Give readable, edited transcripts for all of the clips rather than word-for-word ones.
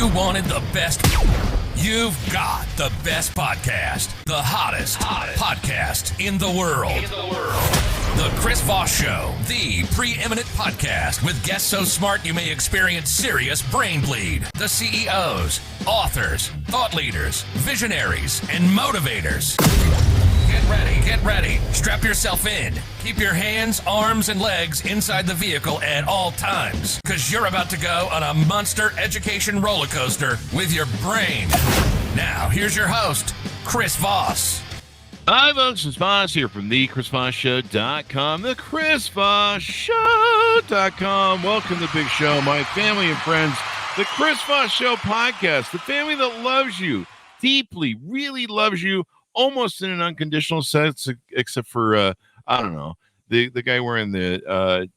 You wanted the best. You've got the best podcast. The hottest podcast in the world. The Chris Voss Show, the preeminent podcast with guests so smart you may experience serious brain bleed. The CEOs, authors, thought leaders, visionaries, and motivators. Get ready. Strap yourself in. Keep your hands, arms, and legs inside the vehicle at all times, because you're about to go on a monster education roller coaster with your brain. Now, here's your host, Chris Voss. Hi, folks. It's Voss here from the ChrisVossShow.com, the ChrisVossShow.com. Welcome to the big show, my family and friends, the Chris Voss Show Podcast, the family that loves you deeply, really loves you, almost in an unconditional sense, except for I don't know, the guy wearing the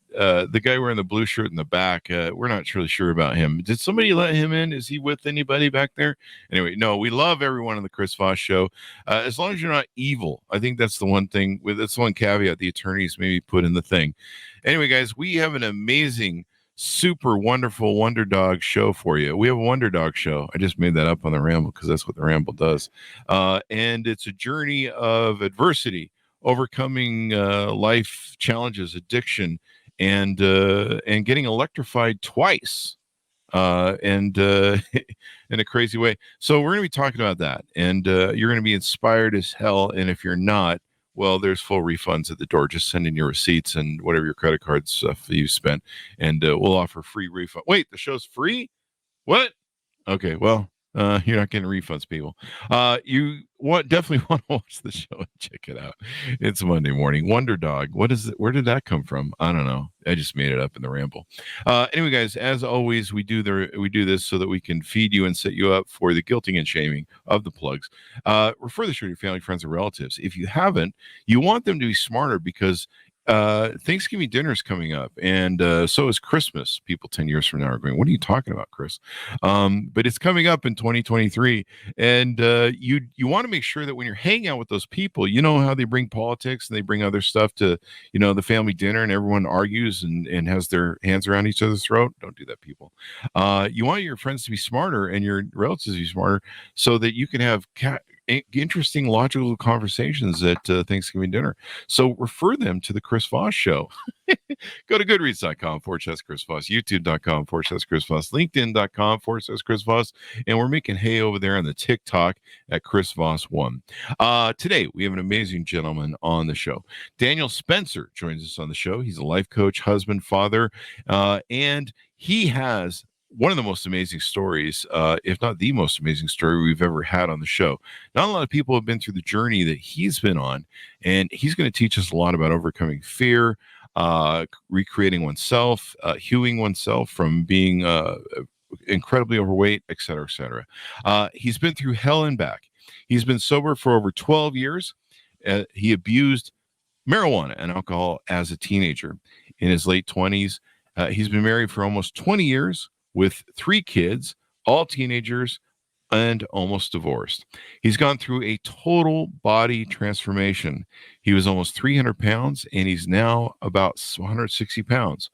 guy wearing the blue shirt in the back. We're not really sure about him. Did somebody let him in? Is he with anybody back there? Anyway, no, we love everyone on the Chris Voss Show, as long as you're not evil. I think that's the one thing. That's one caveat the attorneys maybe put in the thing. Anyway, guys, we have an amazing, super wonderful Wonder Dog show for you. We have a Wonder Dog show. I just made that up on the Ramble because that's what the Ramble does. And it's a journey of adversity, overcoming life challenges, addiction, and getting electrified twice and in a crazy way. So we're going to be talking about that, and you're going to be inspired as hell. And if you're not, well, there's full refunds at the door. Just send in your receipts and whatever your credit card stuff you spent, and we'll offer free refund. Wait, the show's free? What? Okay, well, you're not getting refunds, people. You definitely want to watch the show and check it out. It's Monday morning. Wonder Dog. What is it? Where did that come from? I don't know. I just made it up in the Ramble. Anyway, guys, as always, we do this so that we can feed you and set you up for the guilting and shaming of the plugs. Refer the show to your family, friends, and relatives. If you haven't, you want them to be smarter, because Thanksgiving dinner is coming up, and so is Christmas. People 10 years from now are going, what are you talking about, Chris? But it's coming up in 2023, and you want to make sure that when you're hanging out with those people, you know how they bring politics and they bring other stuff to, the family dinner, and everyone argues and has their hands around each other's throat. Don't do that, people. You want your friends to be smarter and your relatives to be smarter, so that you can have interesting, logical conversations at Thanksgiving dinner. So refer them to the Chris Voss Show. Go to goodreads.com/Chris Voss, youtube.com/Chris Voss, linkedin.com/Chris Voss, and we're making hay over there on the TikTok at Chris Voss1. Today, we have an amazing gentleman on the show. Daniel Spencer joins us on the show. He's a life coach, husband, father, and he has one of the most amazing stories, if not the most amazing story we've ever had on the show. Not a lot of people have been through the journey that he's been on, and he's going to teach us a lot about overcoming fear, recreating oneself, hewing oneself from being incredibly overweight, et cetera, et cetera. He's been through hell and back. He's been sober for over 12 years. He abused marijuana and alcohol as a teenager in his late 20s. He's been married for almost 20 years, with 3 kids, all teenagers, and almost divorced. He's gone through a total body transformation. He was almost 300 pounds, and he's now about 160 pounds.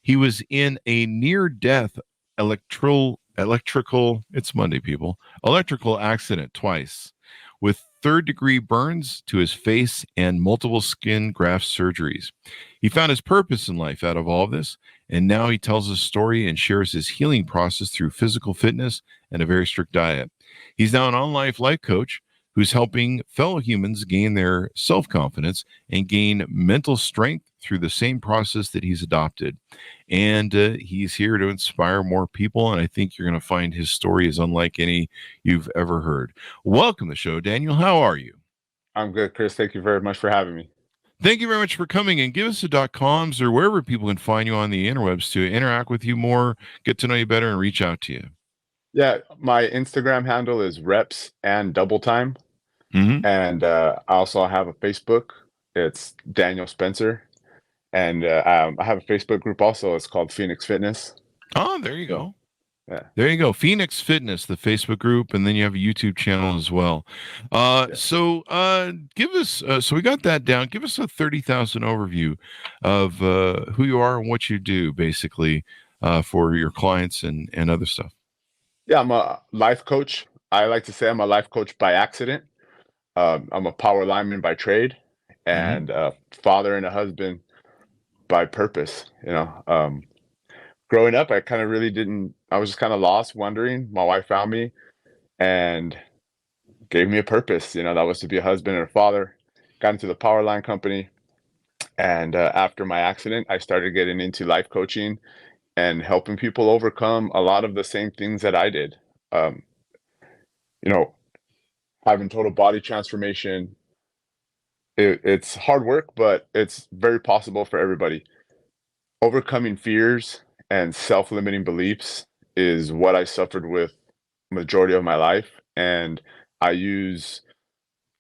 He was in a near-death electrical, it's Monday, people, electrical accident twice, with third-degree burns to his face and multiple skin graft surgeries. He found his purpose in life out of all of this, and now he tells his story and shares his healing process through physical fitness and a very strict diet. He's now an online life coach who's helping fellow humans gain their self-confidence and gain mental strength through the same process that he's adopted. And he's here to inspire more people, and I think you're going to find his story is unlike any you've ever heard. Welcome to the show, Daniel. How are you? I'm good, Chris. Thank you very much for having me. Thank you very much for coming, and give us the .coms or wherever people can find you on the interwebs to interact with you more, get to know you better, and reach out to you. Yeah, my Instagram handle is reps and double time. Mm-hmm. And I also have a Facebook. It's Daniel Spencer. And I have a Facebook group also. It's called Phoenix Fitness. Oh, there you go. Yeah. There you go. Phoenix Fitness, the Facebook group, and then you have a YouTube channel as well. So give us, so we got that down. Give us a 30,000 overview of who you are and what you do, basically, for your clients and other stuff. Yeah, I'm a life coach. I like to say I'm a life coach by accident. I'm a power lineman by trade, Hmm. and a father and a husband by purpose. Growing up, I kind of really didn't. I was just kind of lost, wondering. My wife found me and gave me a purpose. That was to be a husband and a father. Got into the power line company, and after my accident, I started getting into life coaching and helping people overcome a lot of the same things that I did. Um, you know, Having total body transformation. It's hard work, but it's very possible for everybody. Overcoming fears and self-limiting beliefs is what I suffered with majority of my life, and I use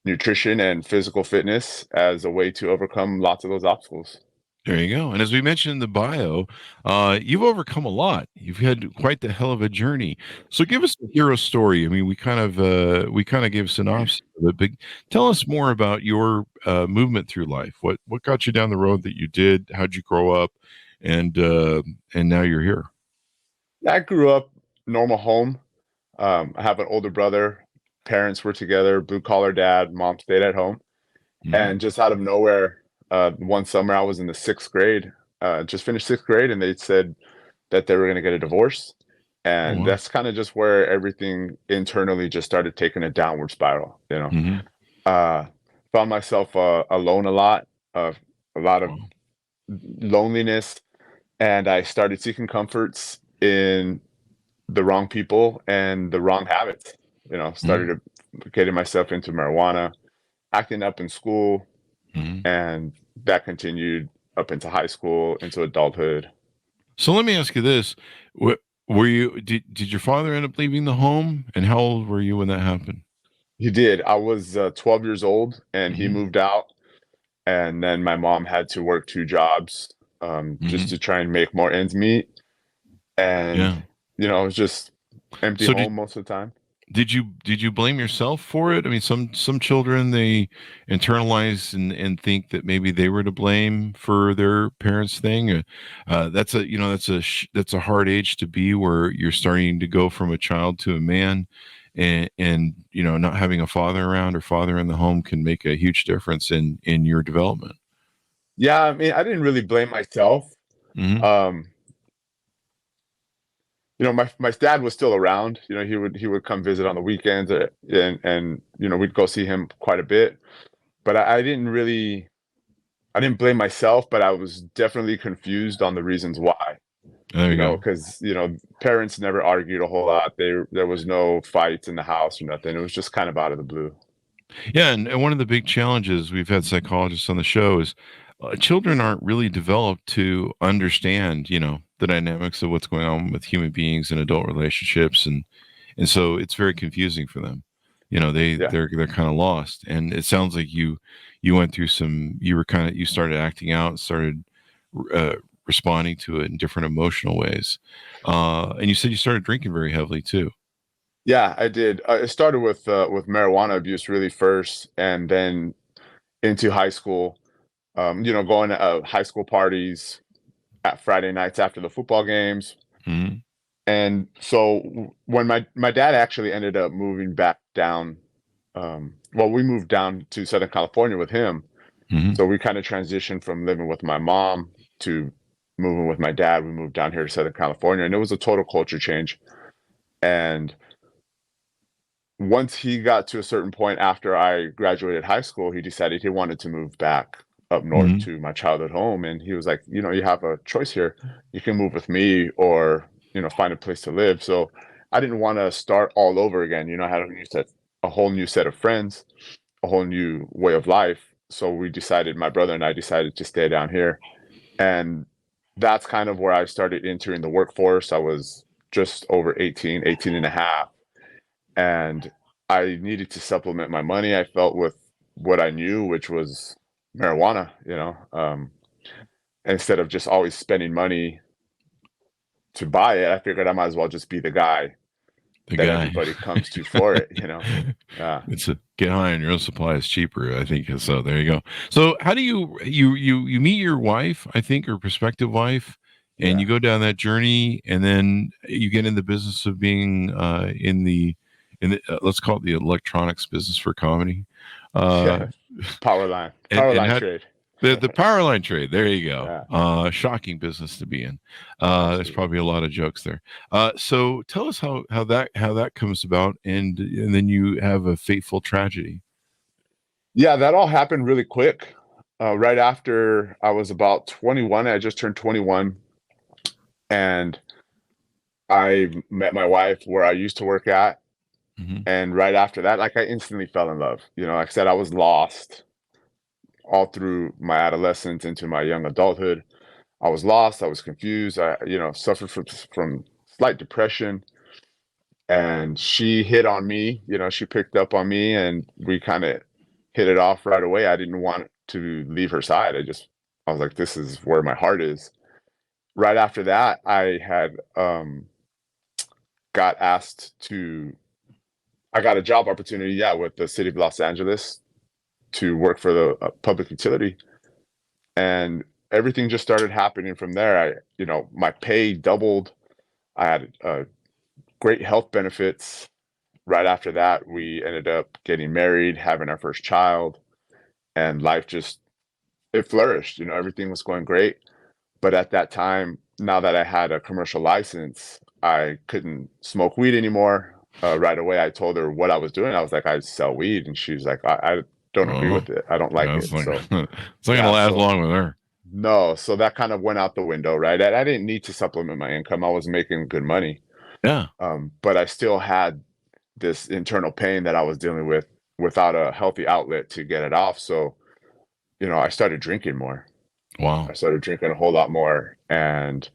nutrition and physical fitness as a way to overcome lots of those obstacles. There you go. And as we mentioned in the bio, you've overcome a lot. You've had quite the hell of a journey. So give us a hero story. I mean, we kind of gave synopsis of it, but tell us more about your movement through life. What got you down the road that you did? How'd you grow up? And now you're here. I grew up normal home. I have an older brother. Parents were together, blue collar dad, mom stayed at home. Mhm. And just out of nowhere, one summer I was in the sixth grade, just finished sixth grade, and they said that they were going to get a divorce. Oh And wow. that's kind of just where everything internally just started taking a downward spiral. Hmm. Uh, Found myself alone uh, a lot of Wow. loneliness, and I started seeking comforts in the wrong people and the wrong habits. Hmm. Started getting myself into marijuana, acting up in school, Hmm. and that continued up into high school, into adulthood. So let me ask you this: what, were you did your father end up leaving the home? And how old were you when that happened? He did. I was 12 years old, and he Hmm. moved out, and then my mom had to work two jobs just Hmm. to try and make more ends meet. And Yeah. it was just empty So home most of the time. did you blame yourself for it? I mean, some children, they internalize and think that maybe they were to blame for their parents' thing. That's a hard age to be, where you're starting to go from a child to a man, and not having a father around or father in the home can make a huge difference in your development. Yeah, I mean, I didn't really blame myself. Hmm. Um, my dad was still around. He would come visit on the weekends, and we'd go see him quite a bit. But I didn't blame myself, but I was definitely confused on the reasons why. There you go. Because parents never argued a whole lot. There was no fights in the house or nothing. It was just kind of out of the blue. Yeah, and one of the big challenges, we've had psychologists on the show, is children aren't really developed to understand, the dynamics of what's going on with human beings and adult relationships, and so it's very confusing for them. Yeah. They're kind of lost. And it sounds like you went through you started acting out, started uh, responding to it in different emotional ways, and you said you started drinking very heavily too. Yeah, I did. It started with marijuana abuse really first, and then into high school. Going to high school parties at Friday nights after the football games. Hmm. And so when my dad actually ended up moving back down, well, we moved down to Southern California with him. Hmm. So we kind of transitioned from living with my mom to moving with my dad. We moved down here to Southern California, and it was a total culture change. And once he got to a certain point after I graduated high school, he decided he wanted to move back up north Hmm. to my childhood home. And he was like, you have a choice here. You can move with me or, find a place to live. So I didn't want to start all over again. I had a whole new set of friends, a whole new way of life. So my brother and I decided to stay down here. And that's kind of where I started entering the workforce. I was just over 18 and a half, and I needed to supplement my money. I felt with what I knew, which was marijuana. Instead of just always spending money to buy it, I figured I might as well just be the guy The that guy. everybody comes to for it. Yeah. It's a get high on your own supply is cheaper, I think. So there you go. So how do you meet your wife, I think, or prospective wife, and you go down that journey, and then you get in the business of being in the let's call it the electronics business for comedy. Yeah. Power line How, trade. the power line trade. There you go. Yeah. Shocking business to be in. There's Absolutely. probably a lot of jokes there. So tell us how that comes about, and then you have a fateful tragedy. Yeah, that all happened really quick. Right after I was about 21, I just turned 21, and I met my wife where I used to work at. Mm-hmm. And right after that, like I instantly fell in love. You know, like I said, I was lost all through my adolescence into my young adulthood. I was lost. I was confused. I, suffered from slight depression. And she hit on me. She picked up on me, and we kind of hit it off right away. I didn't want to leave her side. I was like, this is where my heart is. Right after that, I had got I got a job opportunity, with the city of Los Angeles to work for the public utility. And everything just started happening from there. My pay doubled. I had great health benefits. Right after that, we ended up getting married, having our first child, and life it flourished. Everything was going great. But at that time, now that I had a commercial license, I couldn't smoke weed anymore. Right away, I told her what I was doing. I was like, I sell weed. And she's like, I don't agree with it. I don't like it. It's not So going to last long with her. no, so that kind of went out the window, right? I didn't need to supplement my income. I was making good money. Yeah. But I still had this internal pain that I was dealing with without a healthy outlet to get it off. So, I started drinking more. Wow. I started drinking a whole lot more, and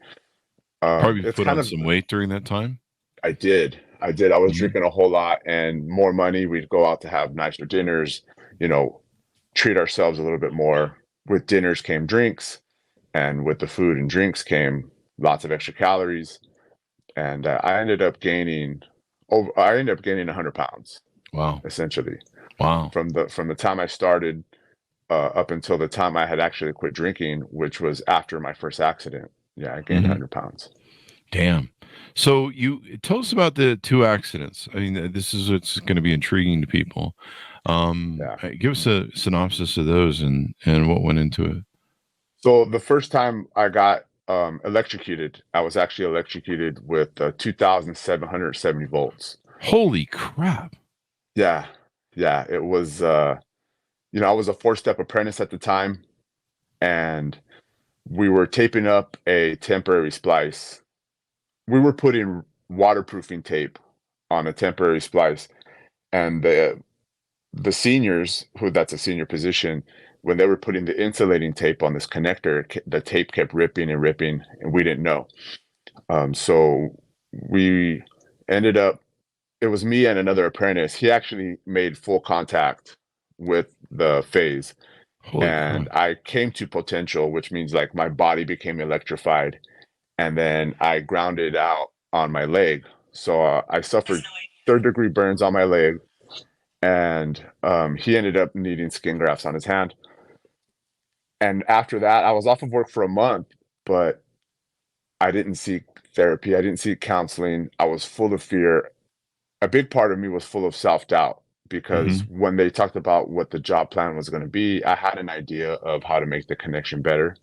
probably it's put on some weight during that time. I did. I was drinking a whole lot and more money. We'd go out to have nicer dinners, treat ourselves a little bit more. With dinners came drinks, and with the food and drinks came lots of extra calories. And I ended up gaining 100 pounds. Wow. Essentially. Wow. From the time I started up until the time I had actually quit drinking, which was after my first accident. Yeah, I gained 100 pounds. Damn. So you tell us about the two accidents. I mean, this is what's going to be intriguing to people. Give us a synopsis of those and what went into it. So the first time I got electrocuted, I was actually electrocuted with 2,770 volts. Holy crap. Yeah. It was, I was a 4-step apprentice at the time, and we were taping up a temporary splice. We were putting waterproofing tape on a temporary splice, and the seniors, that's a senior position, when they were putting the insulating tape on this connector, the tape kept ripping and ripping, and we didn't know. So we ended up, it was me and another apprentice. He actually made full contact with the phase. And I came to potential, which means like my body became electrified, and then I grounded out on my leg. So I suffered 3rd-degree burns on my leg, and he ended up needing skin grafts on his hand. And after that, I was off of work for a month, but I didn't seek therapy. I didn't seek counseling. I was full of fear. A big part of me was full of self-doubt, because when they talked about what the job plan was going to be, I had an idea of how to make the connection better,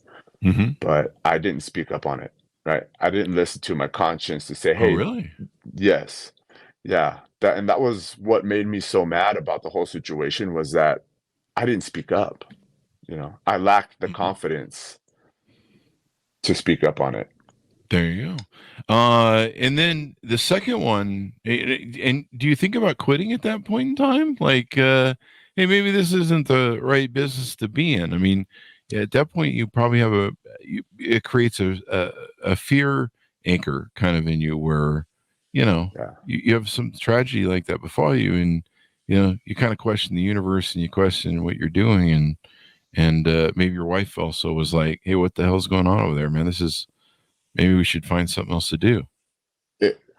but I didn't speak up on it, right? I didn't listen to my conscience to say, hey, really? Yes. Yeah. That was what made me so mad about the whole situation, was that I didn't speak up. I lacked the confidence to speak up on it. There you go. And then the second one, and do you think about quitting at that point in time? Like, hey, maybe this isn't the right business to be in. I mean, at that point, you probably have it creates a fear anchor kind of in you where, you have some tragedy like that befall you, and, you kind of question the universe, and you question what you're doing. And maybe your wife also was like, hey, what the hell's going on over there, man? Maybe we should find something else to do.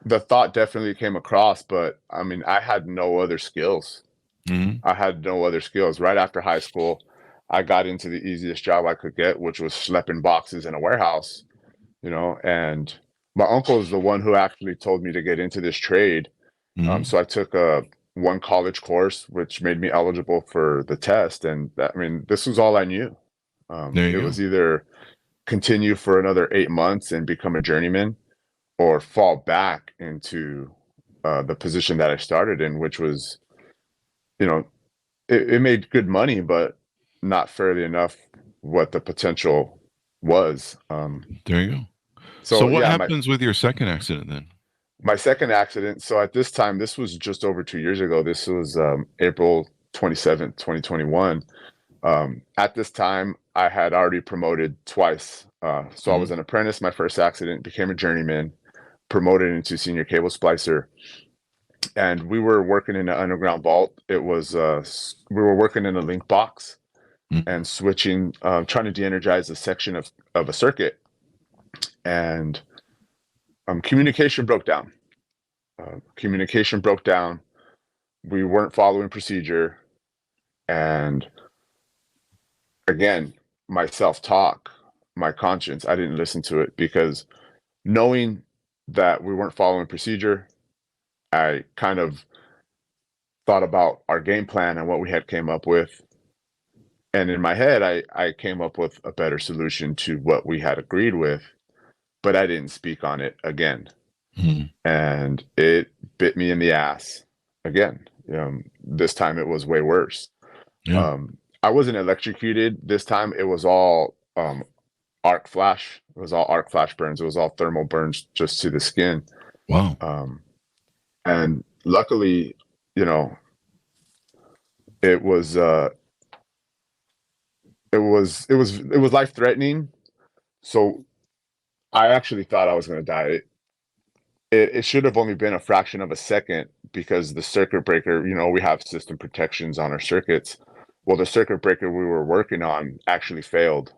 The thought definitely came across, but I mean, I had no other skills. I had no other skills. Right after high school, I got into the easiest job I could get, which was schlepping boxes in a warehouse. and my uncle is the one who actually told me to get into this trade. So I took one college course, which made me eligible for the test. And this was all I knew. It was either continue for another 8 months and become a journeyman, or fall back into the position that I started in, which was, it made good money, but not fairly enough what the potential was. There you go. So what yeah, happens with your second accident then? My second accident. So at this time, this was just over 2 years ago. This was April 27th, 2021. At this time, I had already promoted twice. So I was an apprentice, my first accident, became a journeyman, promoted into senior cable splicer. And we were working in an underground vault. It was, we were working in a link box and switching, trying to de-energize a section of a circuit. And communication broke down. We weren't following procedure. And again, my self-talk, my conscience, I didn't listen to it, because knowing that we weren't following procedure, I kind of thought about our game plan and what we had came up with. And in my head, I came up with a better solution to what we had agreed with, but I didn't speak on it again. And it bit me in the ass again. This time it was way worse. I wasn't electrocuted. This time it was all arc flash. It was all arc flash burns. It was all thermal burns just to the skin. Wow. And luckily, it was life threatening. So I actually thought I was going to die. It should have only been a fraction of a second, because the circuit breaker, we have system protections on our circuits. Well, the circuit breaker we were working on actually failed.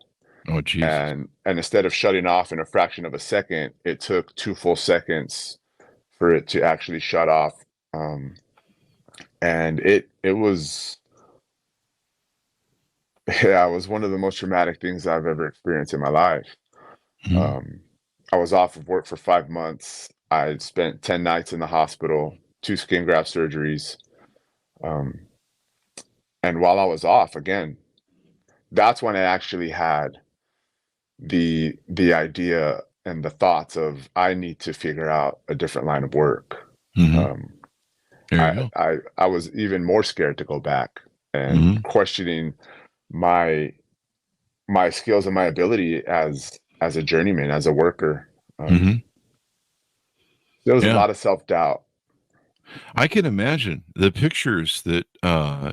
Oh, Jesus. And instead of shutting off in a fraction of a second, it took 2 full seconds for it to actually shut off. And it was one of the most traumatic things I've ever experienced in my life. I was off of work for 5 months. I spent 10 nights in the hospital, 2 skin graft surgeries. And while I was off, again, that's when I actually had the idea and the thoughts of, I need to figure out a different line of work. I was even more scared to go back and questioning my skills and my ability as a journeyman, as a worker. There was a lot of self-doubt. I can imagine the pictures that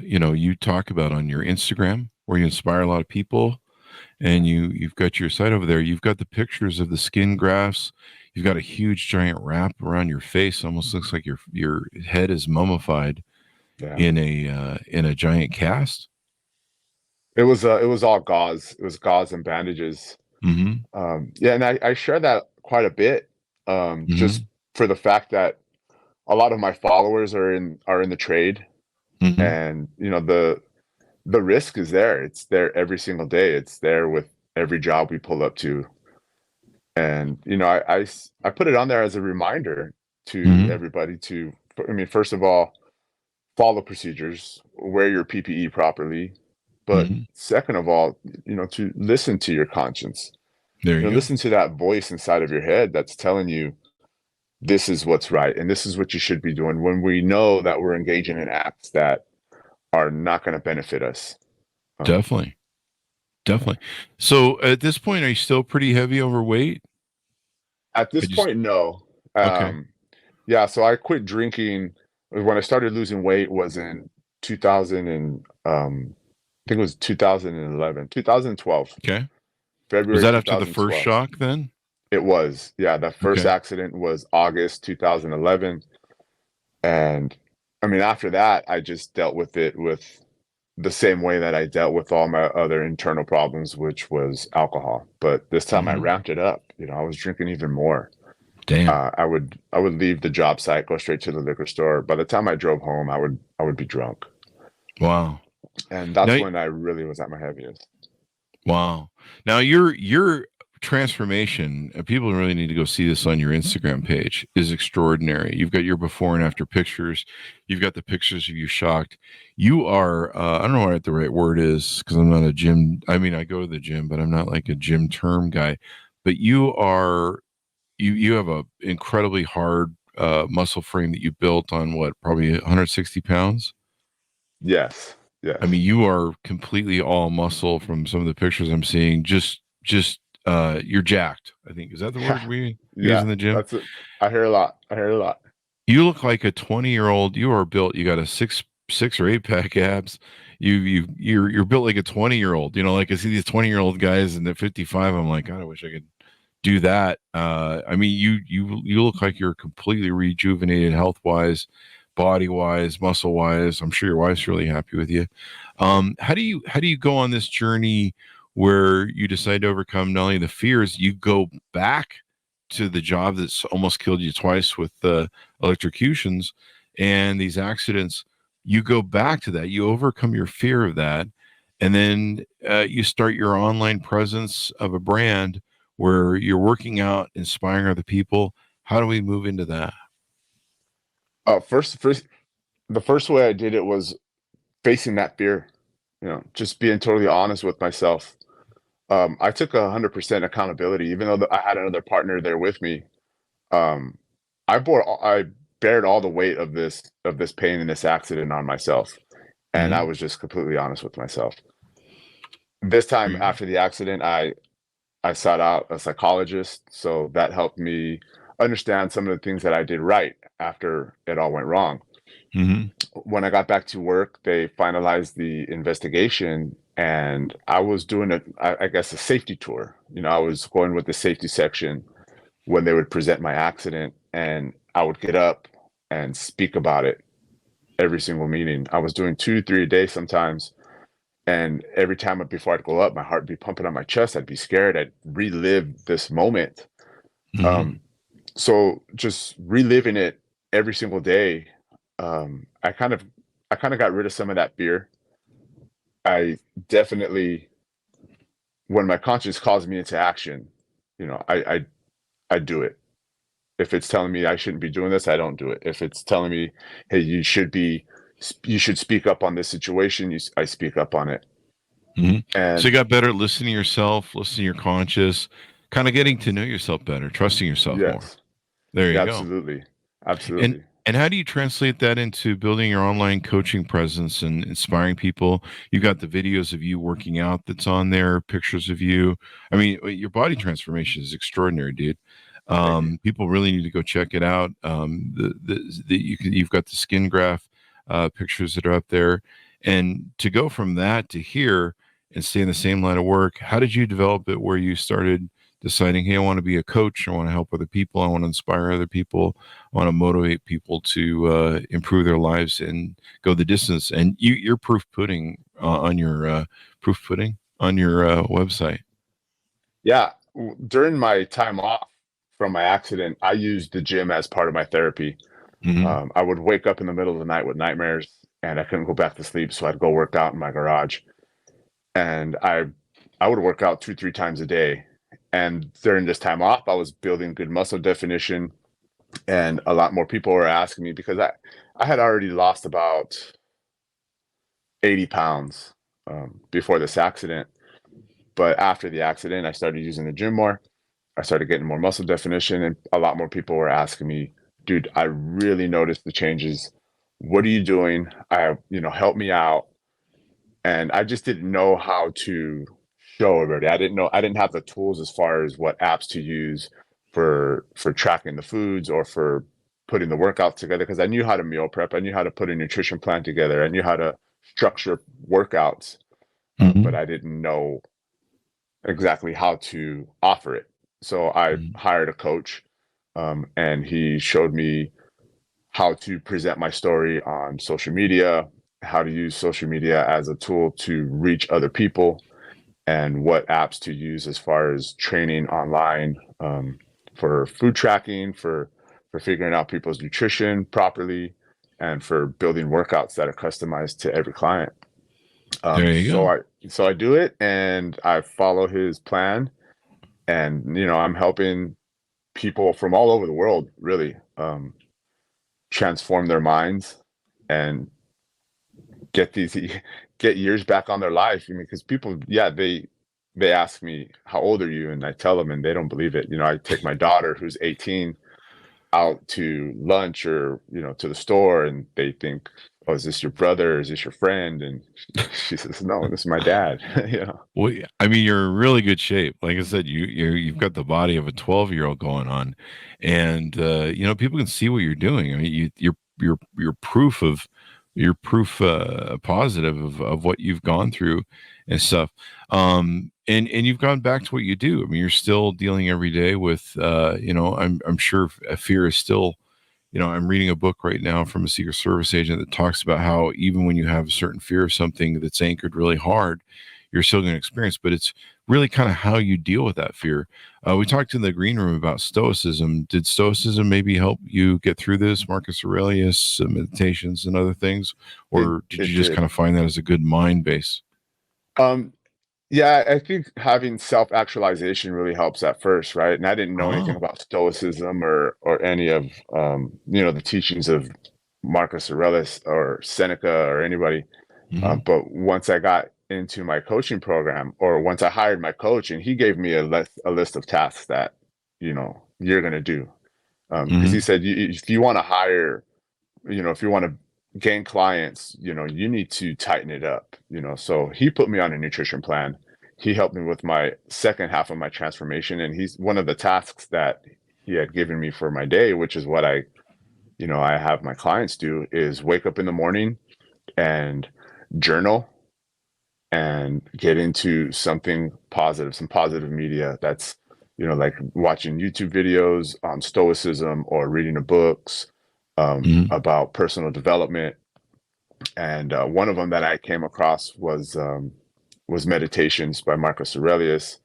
you talk about on your Instagram, where you inspire a lot of people, and you've got your site over there. You've got the pictures of the skin grafts. You've got a huge giant wrap around your face. Almost looks like your head is mummified in a giant cast. It was all gauze. It was gauze and bandages. And I share that quite a bit, just for the fact that a lot of my followers are in the trade, and the risk is there. It's there every single day. It's there with every job we pull up to. And I put it on there as a reminder to everybody to, first of all, follow procedures, wear your PPE properly, but second of all, to listen to your conscience. Listen to that voice inside of your head that's telling you this is what's right and this is what you should be doing, when we know that we're engaging in acts that are not going to benefit us. Definitely. So at this point, are you still pretty heavy overweight? At this point, no. Okay. Yeah, so I quit drinking. When I started losing weight was in 2000 and I think it was 2012. Okay. February. Was that after the first shock then? It was. Yeah, the first accident was August 2011. And after that, I just dealt with it with the same way that I dealt with all my other internal problems, which was alcohol. But this time I ramped it up. I was drinking even more. Damn. I would leave the job site, go straight to the liquor store. By the time I drove home, I would be drunk. Wow. And that's when I really was at my heaviest. Wow. Now you're transformation, people really need to go see this on your Instagram page, is extraordinary. You've got your before and after pictures. You've got the pictures of you shocked. You are, I don't know what the right word is, because I'm not a gym. I mean, I go to the gym, but I'm not like a gym term guy. But you are, you have a incredibly hard muscle frame that you built on what, probably 160 pounds? Yes. Yes. I mean, you are completely all muscle from some of the pictures I'm seeing. Just you're jacked. I think, is that the word we use in the gym? That's it. I hear a lot. You look like a 20-year-old. You are built. You got a six or eight pack abs. You're built like a 20-year-old. You know, like I see these 20-year-old guys, and at 55, I'm like, God, I wish I could do that. I mean, you look like you're completely rejuvenated, health wise, body wise, muscle wise. I'm sure your wife's really happy with you. How do you go on this journey where you decide to overcome not only the fears, you go back to the job that's almost killed you twice with the electrocutions and these accidents? You go back to that, you overcome your fear of that, and then you start your online presence of a brand where you're working out, inspiring other people. How do we move into that? First, the first way I did it was facing that fear, just being totally honest with myself. I took 100% accountability, even though I had another partner there with me. I bared all the weight of this pain and this accident on myself, and I was just completely honest with myself. This time after the accident, I sought out a psychologist, so that helped me understand some of the things that I did right after it all went wrong. When I got back to work, they finalized the investigation, and I was doing I guess a safety tour. I was going with the safety section when they would present my accident, and I would get up and speak about it every single meeting. I was doing 2-3 a day sometimes. And every time before I'd go up, my heart would be pumping on my chest. I'd be scared. I'd relive this moment. So just reliving it every single day, I kind of got rid of some of that fear. I definitely, when my conscience calls me into action, I do it. If it's telling me I shouldn't be doing this, I don't do it. If it's telling me, hey, you should speak up on this situation, I speak up on it. And so you got better at listening to yourself, listening to your conscious, kind of getting to know yourself better, trusting yourself more. There you go. Absolutely. And how do you translate that into building your online coaching presence and inspiring people? You've got the videos of you working out that's on there, pictures of you. I mean, your body transformation is extraordinary, dude. People really need to go check it out. You've got the skin graft pictures that are up there, and to go from that to here and stay in the same line of work. How did you develop it where you started deciding, hey, I want to be a coach, I want to help other people, I want to inspire other people, I want to motivate people to improve their lives and go the distance? And you're proof pudding on your website. Yeah, during my time off from my accident, I used the gym as part of my therapy. I would wake up in the middle of the night with nightmares, and I couldn't go back to sleep, so I'd go work out in my garage. And I would work out 2-3 times a day. And during this time off, I was building good muscle definition, and a lot more people were asking me, because I had already lost about 80 pounds before this accident. But after the accident, I started using the gym more. I started getting more muscle definition, and a lot more people were asking me, dude, I really noticed the changes. What are you doing? Help me out. And I just didn't know how to show everybody. I didn't have the tools as far as what apps to use for tracking the foods or for putting the workouts together, because I knew how to meal prep. I knew how to put a nutrition plan together. I knew how to structure workouts, but I didn't know exactly how to offer it. So I hired a coach, and he showed me how to present my story on social media, how to use social media as a tool to reach other people, and what apps to use as far as training online, for food tracking, for figuring out people's nutrition properly, and for building workouts that are customized to every client. There you go. So I do it, and I follow his plan, And, I'm helping people from all over the world really transform their minds and get get years back on their life. I mean, because people, yeah, they ask me, how old are you? And I tell them, and they don't believe it. I take my daughter, who's 18, out to lunch or, to the store, and they think, oh, is this your brother? Is this your friend? And she says, no, this is my dad. Well, I mean, you're in really good shape. Like I said, you've got the body of a 12-year-old going on, and people can see what you're doing. I mean, you're proof of positive of what you've gone through and stuff. And you've gone back to what you do. I mean, you're still dealing every day with, I'm sure fear is still, I'm reading a book right now from a Secret Service agent that talks about how even when you have a certain fear of something that's anchored really hard, you're still going to experience, but it's really kind of how you deal with that fear. We talked in the green room about Stoicism. Did Stoicism maybe help you get through this, Marcus Aurelius, meditations and other things? Or did you just kind of find that as a good mind base? Yeah, I think having self-actualization really helps at first, right? And I didn't know anything about Stoicism or any of the teachings of Marcus Aurelius or Seneca or anybody. But once I got into my coaching program, or once I hired my coach, and he gave me a list of tasks that you're going to do, because he said, if you want to hire, if you want to gain clients, you need to tighten it up, so he put me on a nutrition plan. He helped me with my second half of my transformation, and he's one of the tasks that he had given me for my day, which is what I have my clients do, is wake up in the morning and journal and get into something positive, some positive media. That's like watching YouTube videos on Stoicism or reading the books about personal development. And one of them that I came across was Meditations by Marcus Aurelius.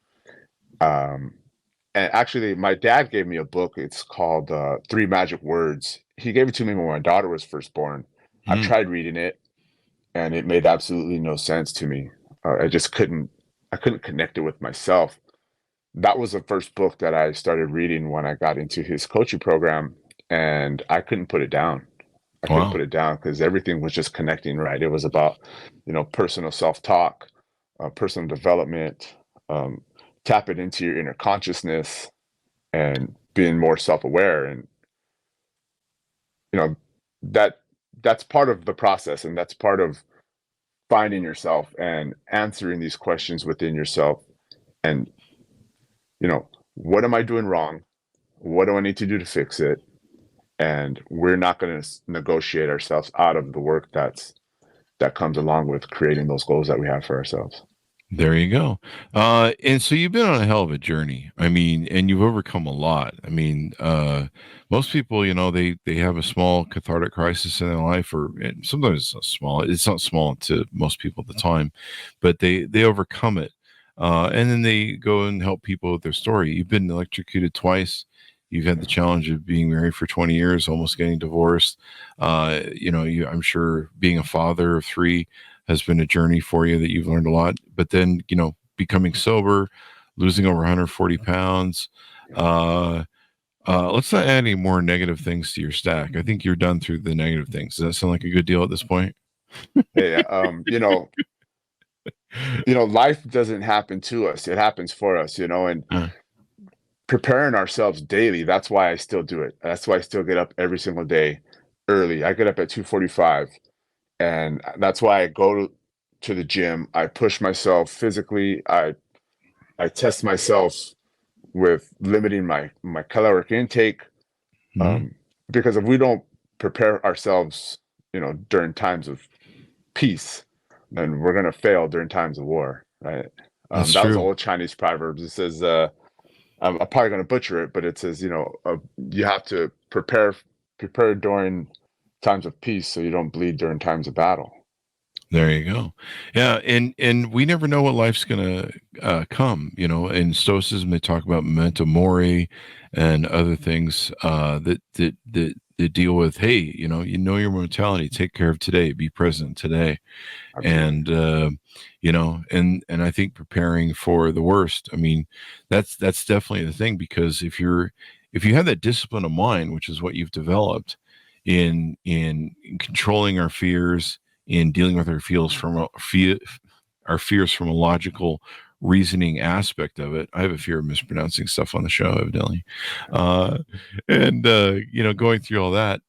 And actually, my dad gave me a book. It's called 3 Magic Words. He gave it to me when my daughter was first born. I tried reading it, and it made absolutely no sense to me. I couldn't connect it with myself. That was the first book that I started reading when I got into his coaching program, and I couldn't put it down. I couldn't put it down because everything was just connecting, right? It was about, personal self-talk, personal development, tapping into your inner consciousness and being more self-aware. And, that's part of the process, and that's part of finding yourself and answering these questions within yourself. And, what am I doing wrong? What do I need to do to fix it? And we're not going to negotiate ourselves out of the work that comes along with creating those goals that we have for ourselves. There you go. And so you've been on a hell of a journey. I mean, and you've overcome a lot. I mean, most people, they have a small cathartic crisis in their life, or sometimes it's not small. It's not small to most people at the time, but they overcome it. And then they go and help people with their story. You've been electrocuted twice. You've had the challenge of being married for 20 years, almost getting divorced. I'm sure being a father of 3 has been a journey for you that you've learned a lot. But then, becoming sober, losing over 140 pounds. Let's not add any more negative things to your stack. I think you're done through the negative things. Does that sound like a good deal at this point? Yeah, life doesn't happen to us. It happens for us, and preparing ourselves daily. That's why I still do it. That's why I still get up every single day early. I get up at 2:45, and that's why I go to the gym. I push myself physically. I test myself with limiting my caloric intake, because if we don't prepare ourselves, during times of peace, then we're going to fail during times of war, right? That was an old Chinese proverb. It says, I'm probably going to butcher it, but it says, you have to prepare during times of peace so you don't bleed during times of battle. There you go. Yeah. And we never know what life's going to come, in Stoicism, they talk about memento mori and other things, that deal with, hey, you know your mortality, take care of today, be present today. Absolutely. And you know, and I think preparing for the worst, I mean, that's definitely the thing, because if you have that discipline of mind, which is what you've developed in controlling our fears, in dealing with our feels from our fears from a logical reasoning aspect of it. I have a fear of mispronouncing stuff on the show, evidently. uh and you know, going through all that,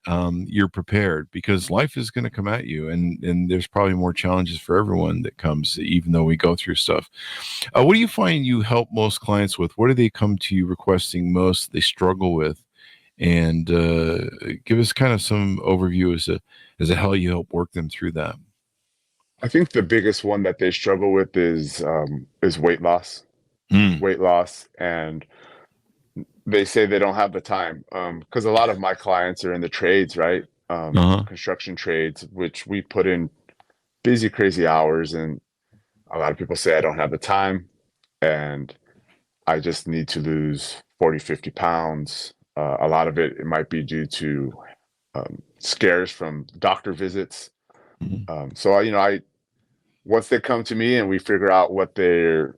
you're prepared, because life is going to come at you, and there's probably more challenges for everyone that comes, even though we go through stuff. What do you find you help most clients with? What do they come to you requesting most, they struggle with? And give us kind of some overview as to how you help work them through that. I think the biggest one that they struggle with is weight loss. Mm. Weight loss, and they say they don't have the time, because a lot of my clients are in the trades, right? Uh-huh. Construction trades, which we put in busy, crazy hours, and a lot of people say I don't have the time, and I just need to lose 40, 50 pounds. A lot of it might be due to scares from doctor visits. Mhm. So you know, I once they come to me and we figure out what they're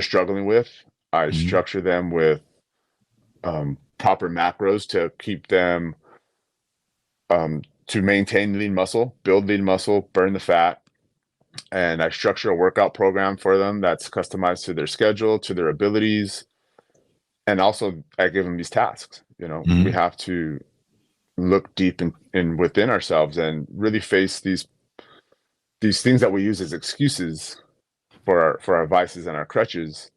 struggling with, I Mhm. structure them with proper macros to keep them to maintain lean muscle, build lean muscle, burn the fat. And I structure a workout program for them that's customized to their schedule, to their abilities. And also I give them these tasks. You know, we Mhm. have to look deep in within ourselves and really face these things that we use as excuses for our vices and our crutches.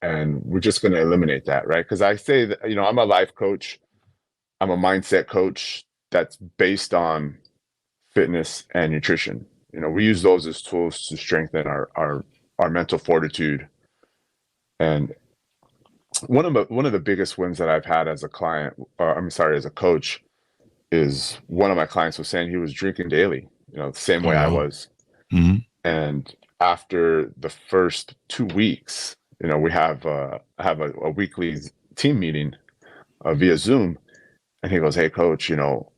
And we're just going to eliminate that, right? Because I say that, you know, I'm a life coach, I'm a mindset coach that's based on fitness and nutrition. You know, we use those as tools to strengthen our mental fortitude. And one of the biggest wins that I've had as a client, I'm sorry, as a coach, is one of my clients was saying he was drinking daily, you know, the same Oh way I wow. was. Mhm. And after the first 2 weeks, you know, we have a weekly team meeting via Zoom, and he goes, "Hey, coach, you know,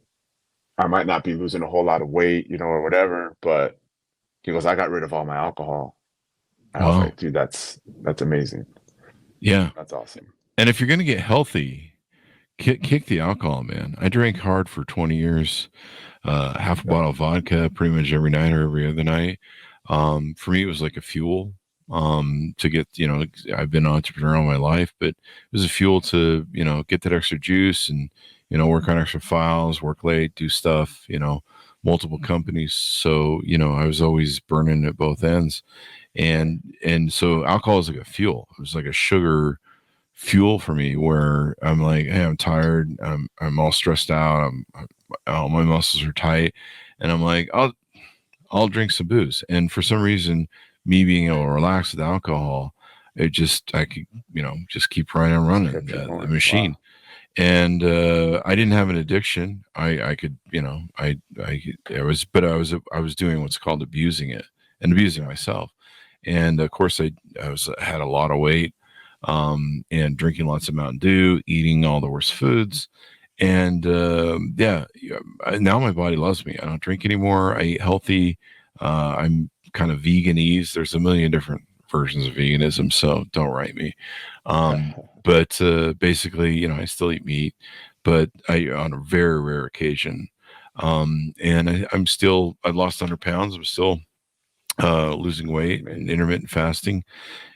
I might not be losing a whole lot of weight, you know, or whatever, but," he goes, "I got rid of all my alcohol." And I was Wow. like, "Dude, that's amazing. Yeah. That's awesome." And if you're going to get healthy, kick the alcohol, man. I drank hard for 20 years, half a Yeah, bottle of vodka pretty much every night or every other night. For me, it was like a fuel, to get, you know, I've been an entrepreneur all my life, but it was a fuel to, you know, get that extra juice and, you know, work on extra files, work late, do stuff, you know, multiple companies. So, you know, I was always burning at both ends. right. And so alcohol is like a fuel. It was like a sugar fuel for me, where I'm like, hey, I'm tired, I'm all stressed out, all my muscles are tight, and I'm like, I'll drink some booze. And for some reason, me being able to relax with alcohol, it just, I could, you know, just keep right on Just running kept you the going. machine. Wow. And I didn't have an addiction. I could, you know, I was doing what's called abusing it and abusing Yeah. myself. And of course, had a lot of weight, and drinking lots of Mountain Dew, eating all the worst foods. And now my body loves me. I don't drink anymore. I eat healthy. I'm kind of veganese. There's a million different versions of veganism, so don't write me. But basically, you know, I still eat meat, but I on a very rare occasion. And I lost 100 pounds. I'm still losing weight and Amazing. intermittent fasting.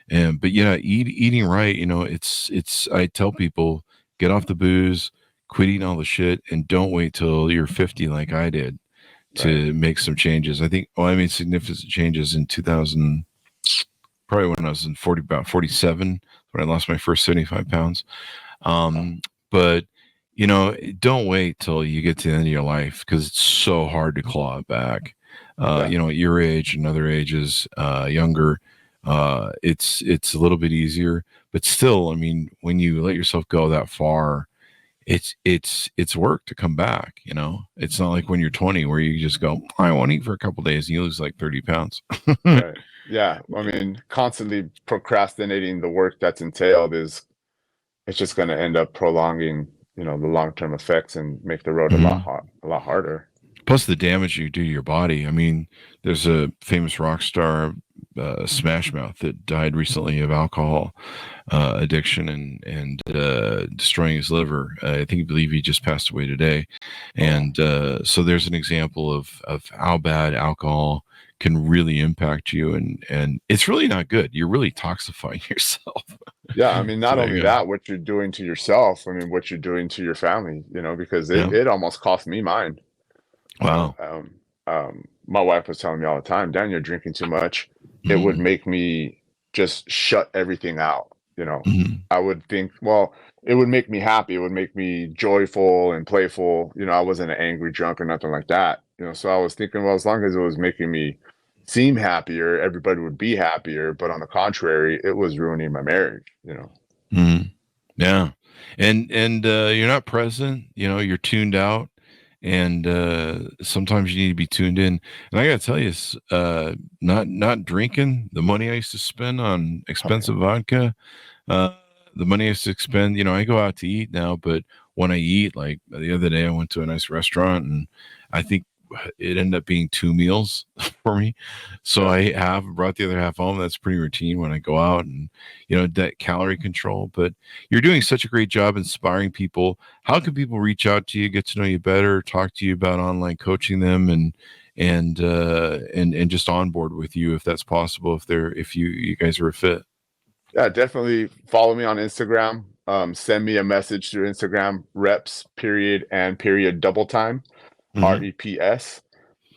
And but yeah, eating right, you know, it's I tell people, get off the booze, quit eating all the shit, and don't wait till you're 50 like I did Right. to make some changes. I think, I made significant changes in 2000, probably when I was in 40, about 47, when I lost my first 75 pounds. Wow. But you know, don't wait till you get to the end of your life, because it's so hard to claw it back. Yeah. You know, at your age and other ages, younger, it's a little bit easier. But still, I mean, when you let yourself go that far, it's work to come back. You know, it's not like when you're 20 where you just go, I won't eat for a couple of days and you lose like 30 pounds. Right. Yeah. I mean, constantly procrastinating the work that's entailed is it's just going to end up prolonging the long-term effects and make the road a lot harder. Plus the damage you do to your body. I mean, there's a famous rock star, Smash Mouth, that died recently of alcohol addiction and destroying his liver. I believe he just passed away today. And so there's an example of how bad alcohol can really impact you, and it's really not good. You're really toxifying yourself. Yeah, I mean, not So, only that, what you're doing to yourself, I mean, what you're doing to your family, because it almost cost me mine. Wow. My wife was telling me all the time, Dan, you're drinking too much. It would make me just shut everything out. I would think, well, it would make me happy. It would make me joyful and playful. I wasn't an angry drunk or nothing like that. So I was thinking, well, as long as it was making me seem happier, everybody would be happier. But on the contrary, it was ruining my marriage. Yeah. And you're not present, you're tuned out. And sometimes you need to be tuned in. And I gotta tell you, not drinking, the money I used to spend on expensive vodka, the money I used to spend, I go out to eat now, but when I eat, like the other day I went to a nice restaurant, and I think it ended up being 2 meals for me. So I brought the other half home. That's pretty routine when I go out, and that calorie control. But you're doing such a great job inspiring people. How can people reach out to you, get to know you better, talk to you about online coaching them, and just on board with you if that's possible, if you guys are a fit? Yeah, definitely follow me on Instagram. Send me a message through Instagram, reps _and double time. REPS.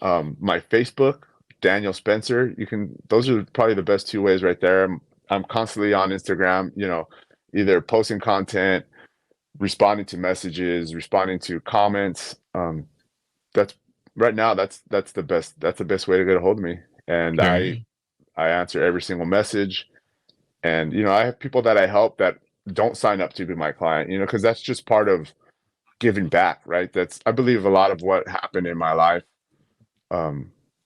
My Facebook, Daniel Spencer. Those are probably the best 2 ways right there. I'm constantly on Instagram, either posting content, responding to messages, responding to comments. That's the best way to get a hold of me. And I answer every single message. And I have people that I help that don't sign up to be my client, because that's just part of giving back, right? I believe a lot of what happened in my life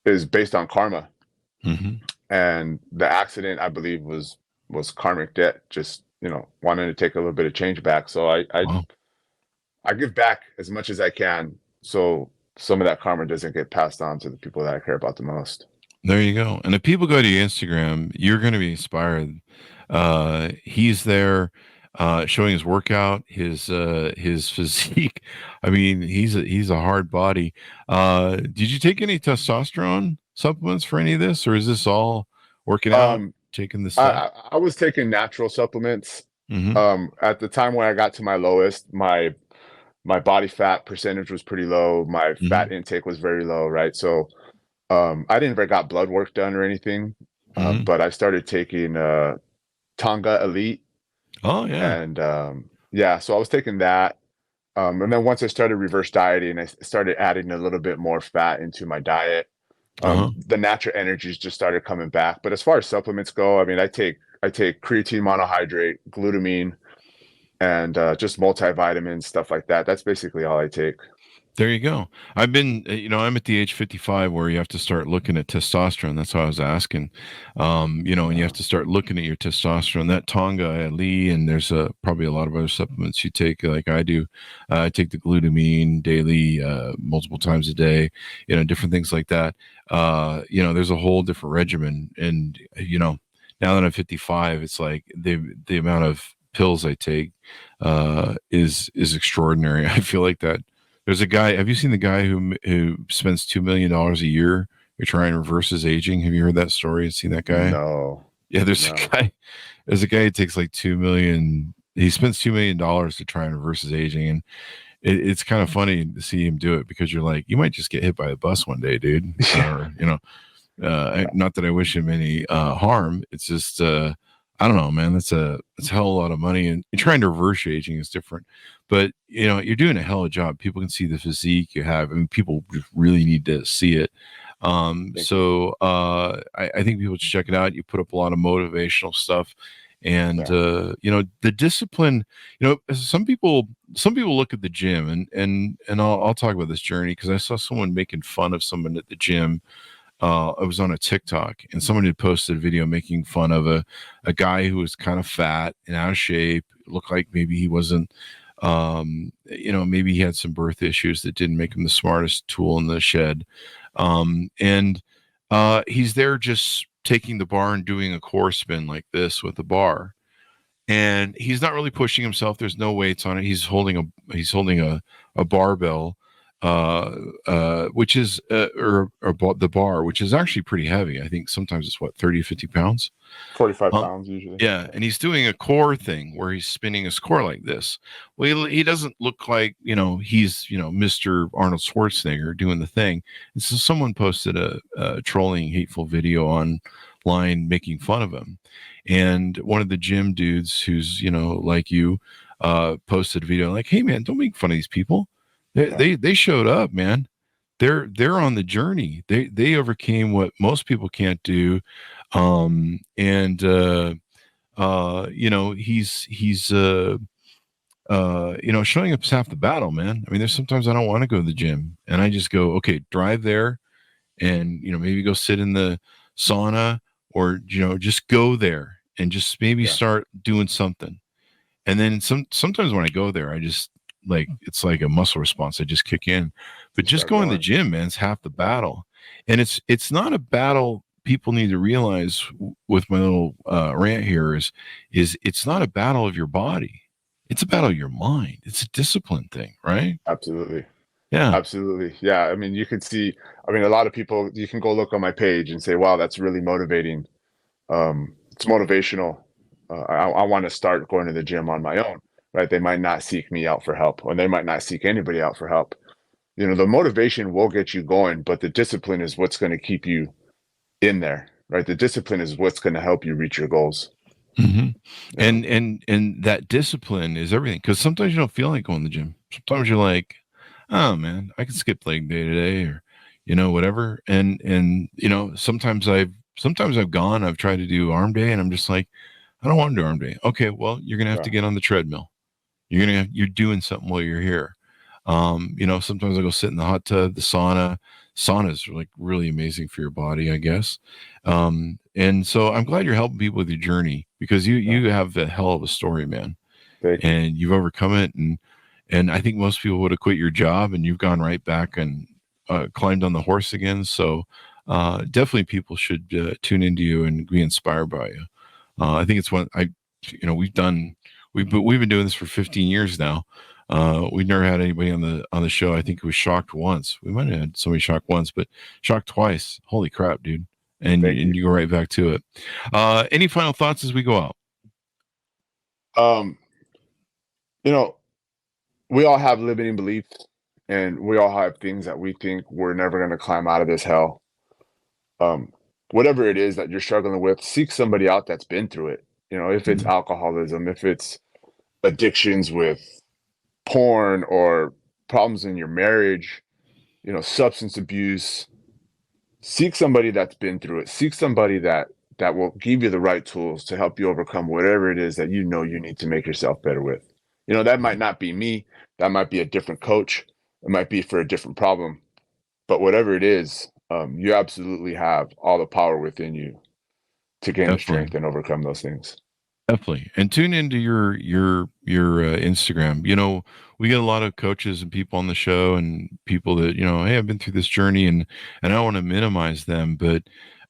is based on karma. And the accident, I believe, was karmic debt, just wanting to take a little bit of change back. So I give back as much as I can, so some of that karma doesn't get passed on to the people that I care about the most. There you go. And if people go to your Instagram, you're going to be inspired. He's there showing his workout, his physique. I mean, he's a hard body. Did you take any testosterone supplements for any of this, or is this all working out, taking the stuff? I was taking natural supplements. At the time when I got to my lowest, my body fat percentage was pretty low. My fat intake was very low, right? So I didn't ever got blood work done or anything, but I started taking Tonga Elite. Oh yeah. And so I was taking that. And then once I started reverse dieting, I started adding a little bit more fat into my diet. The natural energies just started coming back. But as far as supplements go, I mean, I take creatine monohydrate, glutamine, and just multivitamins, stuff like that. That's basically all I take. There you go. I've been, I'm at the age 55 where you have to start looking at testosterone. That's why I was asking, and you have to start looking at your testosterone. That Tonga Lee, and there's probably a lot of other supplements you take, like I do. I take the glutamine daily, multiple times a day, different things like that. There's a whole different regimen. And, now that I'm 55, it's like the amount of pills I take is extraordinary. I feel like that. There's a guy. Have you seen the guy who spends $2 million a year to try and reverse his aging? Have you heard that story and seen that guy? No. Yeah, there's a guy. There's a guy who takes like $2 million. He spends $2 million to try and reverse his aging, and it's kind of funny to see him do it, because you're like, you might just get hit by a bus one day, dude. Or not that I wish him any harm. It's just I don't know, man. That's a hell of a lot of money, and trying to reverse your aging is different. But you're doing a hell of a job. People can see the physique you have. I mean, people just really need to see it. So I think people should check it out. You put up a lot of motivational stuff, and the discipline. Some people look at the gym, and I'll talk about this journey, because I saw someone making fun of someone at the gym. It was on a TikTok, and someone had posted a video making fun of a guy who was kind of fat and out of shape. It looked like maybe he wasn't Maybe he had some birth issues that didn't make him the smartest tool in the shed. And he's there just taking the bar and doing a core spin like this with the bar. And he's not really pushing himself. There's no weights on it. He's holding a barbell, which is the bar, which is actually pretty heavy. I think sometimes it's 30 to 50 pounds. 45 pounds usually. Yeah, and he's doing a core thing where he's spinning his core like this. Well, he doesn't look like, he's, Mr. Arnold Schwarzenegger doing the thing. And so someone posted a trolling, hateful video online making fun of him. And one of the gym dudes who's, like you, posted a video like, hey, man, don't make fun of these people. They showed up, man. They're on the journey. They overcame what most people can't do. He's showing up is half the battle, man. I mean, there's sometimes I don't want to go to the gym and I just go, okay, drive there and, maybe go sit in the sauna or, just go there and just maybe start doing something. And then sometimes when I go there, I just it's like a muscle response. I just kick in, but just going to the gym, man, it's half the battle. And it's not a battle. People need to realize with my little rant here is it's not a battle of your body. It's a battle of your mind. It's a discipline thing, right? Absolutely. Yeah, absolutely. Yeah. I mean, you could see, a lot of people, you can go look on my page and say, wow, that's really motivating. It's motivational. I want to start going to the gym on my own, right? They might not seek me out for help, or they might not seek anybody out for help. The motivation will get you going, but the discipline is what's going to keep you in there, right? The discipline is what's going to help you reach your goals. Mm-hmm. And that discipline is everything, because sometimes you don't feel like going to the gym. Sometimes you're like, oh man, I can skip leg day today, or whatever. And sometimes I've gone, I've tried to do arm day and I'm just like, I don't want to do arm day. Okay, well, you're gonna have to get on the treadmill. You're doing something while you're here. Sometimes I go sit in the hot tub, the sauna. Sauna's really amazing for your body, I guess. And so I'm glad you're helping people with your journey, because you have a hell of a story, man. And you've overcome it. And I think most people would have quit your job, and you've gone right back and climbed on the horse again. So definitely people should tune into you and be inspired by you. I think it's we've been doing this for 15 years now. We've never had anybody on the show. I think it was shocked once. We might have had somebody shocked once, but shocked twice. Holy crap, dude. And you go right back to it. Any final thoughts as we go out? We all have limiting beliefs, and we all have things that we think we're never going to climb out of this hell. Whatever it is that you're struggling with, seek somebody out that's been through it. If it's alcoholism, if it's addictions with porn, or problems in your marriage, substance abuse, seek somebody that's been through it. Seek somebody that will give you the right tools to help you overcome whatever it is that you need to make yourself better with. That might not be me. That might be a different coach. It might be for a different problem. But whatever it is, you absolutely have all the power within you to gain the strength and overcome those things. Definitely. And tune into your Instagram. We get a lot of coaches and people on the show, and people that, hey, I've been through this journey, and I don't want to minimize them, but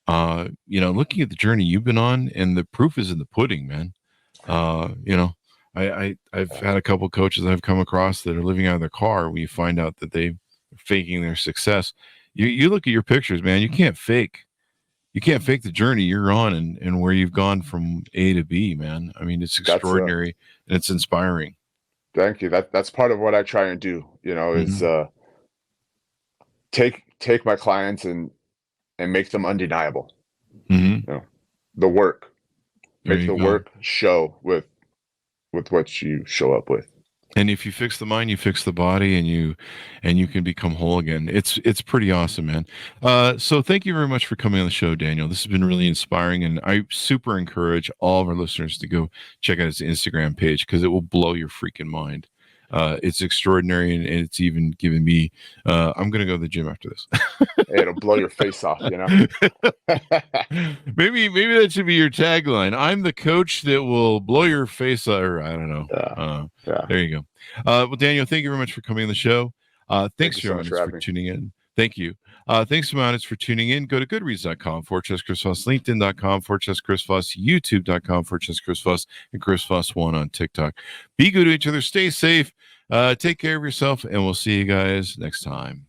looking at the journey you've been on, and the proof is in the pudding, man. I've had a couple of coaches I've come across that are living out of their car. We find out that they're faking their success. You look at your pictures, man. You can't fake the journey you're on and where you've gone from A to B, man. I mean, it's extraordinary and it's inspiring. Thank you. That's part of what I try and do, is take my clients and make them undeniable. Mm-hmm. The work, make the work show with what you show up with. And if you fix the mind, you fix the body, and you can become whole again. It's pretty awesome, man. So thank you very much for coming on the show, Daniel. This has been really inspiring, and I super encourage all of our listeners to go check out his Instagram page, because it will blow your freaking mind. It's extraordinary, and it's even given me. I'm going to go to the gym after this. It'll blow your face off, you know. maybe that should be your tagline. I'm the coach that will blow your face off. Or I don't know. There you go. Well, Daniel, thank you very much for coming on the show. Thanks so much for tuning in. Thank you. Thanks to my audience for tuning in. Go to goodreads.com, Chris Voss, LinkedIn.com, Chris Voss, YouTube.com, Chris Voss, and Chris Voss1 on TikTok. Be good to each other. Stay safe. Take care of yourself, and we'll see you guys next time.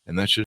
And that should